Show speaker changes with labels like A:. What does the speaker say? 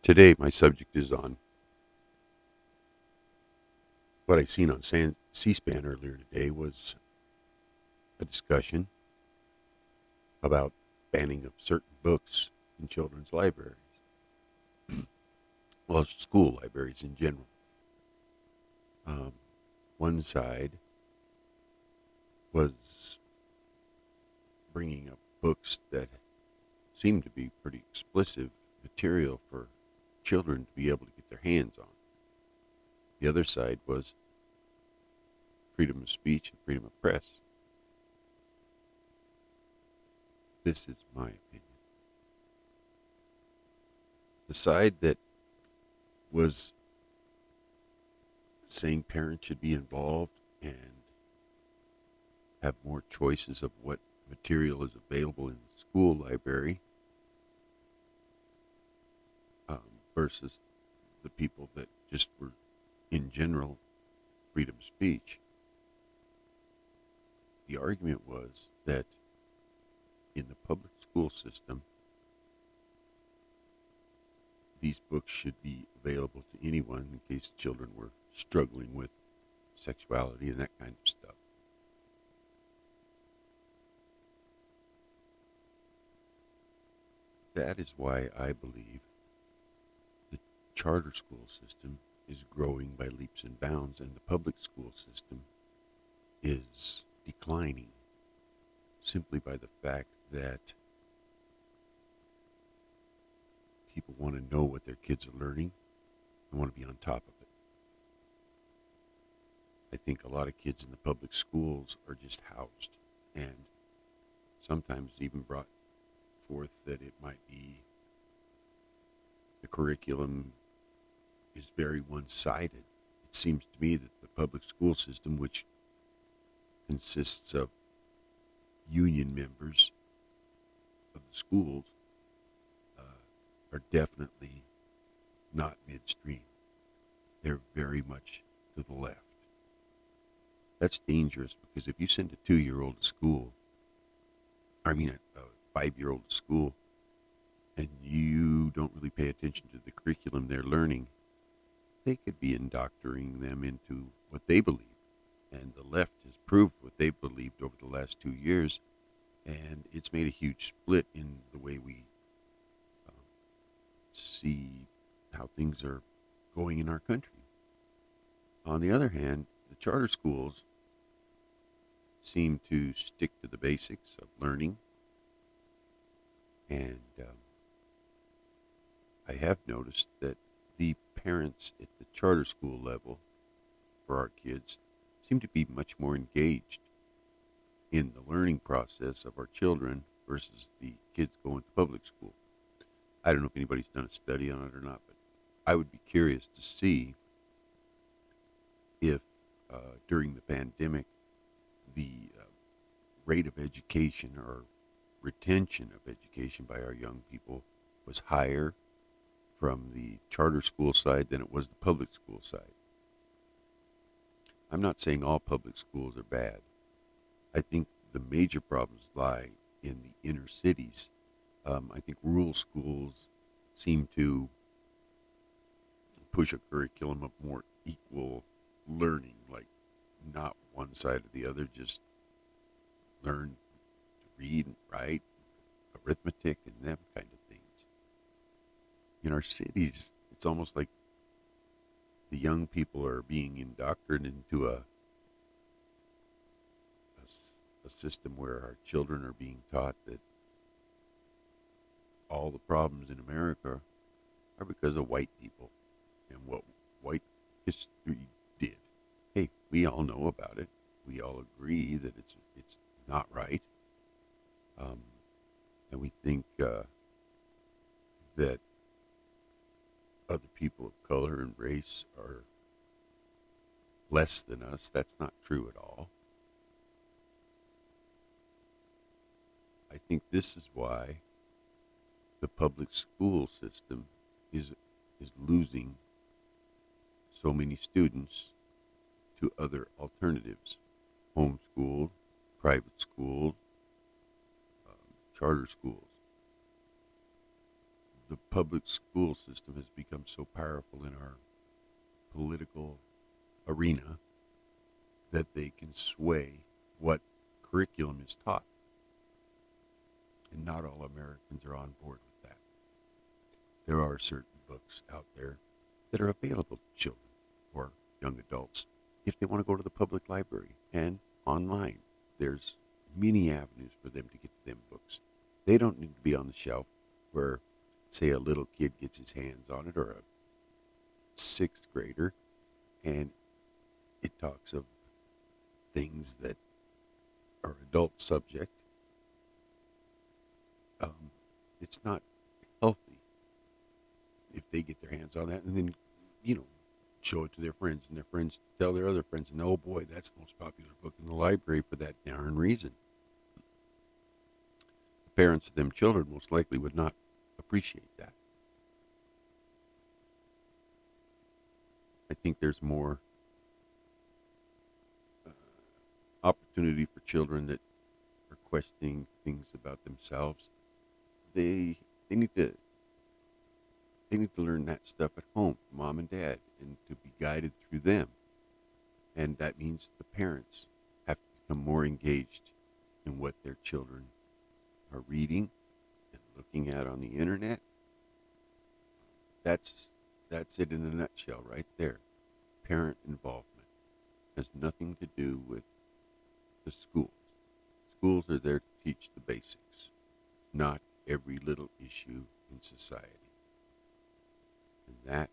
A: Today, my subject is on what I seen on C-SPAN earlier today was a discussion about banning of certain books in children's libraries, well, school libraries in general. Um, one side was bringing up books that seemed to be pretty explicit material for children to be able to get their hands on. The other side was freedom of speech and freedom of press. This is my opinion. The side that was saying parents should be involved and have more choices of what material is available in the school library versus the people that just were, in general, freedom of speech. The argument was that in the public school system, these books should be available to anyone in case children were struggling with sexuality and that kind of stuff. That is why I believe the charter school system is growing by leaps and bounds and the public school system is declining simply by the fact that people want to know what their kids are learning and want to be on top of it. I think a lot of kids in the public schools are just housed and sometimes even brought forth that it might be the curriculum is very one-sided. It seems to me that the public school system, which consists of union members of the schools, are definitely not midstream. They're very much to the left. That's dangerous because if you send a 2-year-old to school, I mean a 5-year-old to school, and you don't really pay attention to the curriculum they're learning, they could be indoctrinating them into what they believe. And the left has proved what they've believed over the last 2 years, and it's made a huge split in the way we see how things are going in our country. On the other hand, the charter schools seem to stick to the basics of learning, and I have noticed that the parents at the charter school level for our kids seem to be much more engaged in the learning process of our children versus the kids going to public school. I don't know if anybody's done a study on it or not, but I would be curious to see if during the pandemic the rate of education or retention of education by our young people was higher from the charter school side than it was the public school side. I'm not saying all public schools are bad. I think the major problems lie in the inner cities. I think rural schools seem to push a curriculum of more equal learning, like not one side or the other, just learn to read and write, arithmetic, and them kind of things. In our cities, it's almost like the young people are being indoctrinated into a system where our children are being taught that all the problems in America are because of white people and what white history did. Hey, we all know about it. We all agree that it's not right, um, and we think that other people of color and race are less than us. That's not true at all. I think this is why the public school system is losing so many students to other alternatives, homeschooled, private schools, charter schools. The public school system has become so powerful in our political arena that they can sway what curriculum is taught. And not all Americans are on board with that. There are certain books out there that are available to children or young adults if they want to go to the public library and online. There's many avenues for them to get to them books. They don't need to be on the shelf where, say, a little kid gets his hands on it, or a sixth grader, and it talks of things that are adult subject. It's not healthy if they get their hands on that and then, you know, show it to their friends, and their friends tell their other friends, and oh boy, that's the most popular book in the library for that darn reason. The parents of them children most likely would not appreciate that. I think there's more opportunity for children that are questioning things about themselves. They need to learn that stuff at home, mom and dad, and to be guided through them. And that means the parents have to become more engaged in what their children are reading and looking at on the internet. That's it in a nutshell right there. Parent involvement has nothing to do with the schools. Schools are there to teach the basics, not every little issue in society. And that